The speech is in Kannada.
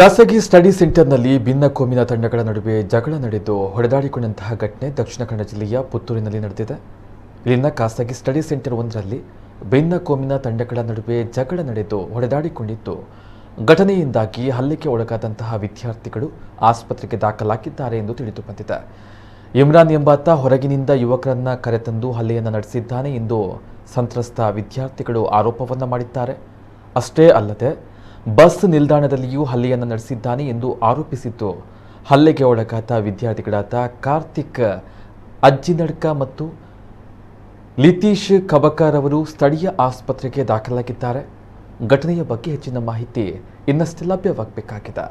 ಖಾಸಗಿ ಸ್ಟಡಿ ಸೆಂಟರ್ನಲ್ಲಿ ಭಿನ್ನ ಕೋಮಿನ ತಂಡಗಳ ನಡುವೆ ಜಗಳ ನಡೆದು ಹೊಡೆದಾಡಿಕೊಂಡಂತಹ ಘಟನೆ ದಕ್ಷಿಣ ಕನ್ನಡ ಜಿಲ್ಲೆಯ ಪುತ್ತೂರಿನಲ್ಲಿ ನಡೆದಿದೆ. ಇಲ್ಲಿನ ಖಾಸಗಿ ಸ್ಟಡಿ ಸೆಂಟರ್ ಒಂದರಲ್ಲಿ ಭಿನ್ನ ಕೋಮಿನ ತಂಡಗಳ ನಡುವೆ ಜಗಳ ನಡೆದು ಹೊಡೆದಾಡಿಕೊಂಡಿದ್ದು, ಘಟನೆಯಿಂದಾಗಿ ಹಲ್ಲೆಗೆ ಒಳಗಾದಂತಹ ವಿದ್ಯಾರ್ಥಿಗಳು ಆಸ್ಪತ್ರೆಗೆ ದಾಖಲಾಗಿದ್ದಾರೆ ಎಂದು ತಿಳಿದು ಬಂದಿದೆ. ಇಮ್ರಾನ್ ಎಂಬಾತ ಹೊರಗಿನಿಂದ ಯುವಕರನ್ನ ಕರೆತಂದು ಹಲ್ಲೆಯನ್ನು ನಡೆಸಿದ್ದಾನೆ ಎಂದು ಸಂತ್ರಸ್ತ ವಿದ್ಯಾರ್ಥಿಗಳು ಆರೋಪವನ್ನು ಮಾಡಿದ್ದಾರೆ. ಅಷ್ಟೇ ಅಲ್ಲದೆ ಬಸ್ ನಿಲ್ದಾಣದಲ್ಲಿಯೂ ಹಲ್ಲೆಯನ್ನು ನಡೆಸಿದ್ದಾನೆ ಎಂದು ಆರೋಪಿಸಿದ್ದು, ಹಲ್ಲೆಗೆ ಒಳಗಾದ ವಿದ್ಯಾರ್ಥಿಗಳಾದ ಕಾರ್ತಿಕ್ ಅಜ್ಜಿನಡ್ಕ ಮತ್ತು ಲಿತೀಶ್ ಕಬಕರ್ ಅವರು ಸ್ಥಳೀಯ ಆಸ್ಪತ್ರೆಗೆ ದಾಖಲಾಗಿದ್ದಾರೆ. ಘಟನೆಯ ಬಗ್ಗೆ ಹೆಚ್ಚಿನ ಮಾಹಿತಿ ಇನ್ನಷ್ಟೇ ಲಭ್ಯವಾಗಬೇಕಾಗಿದೆ.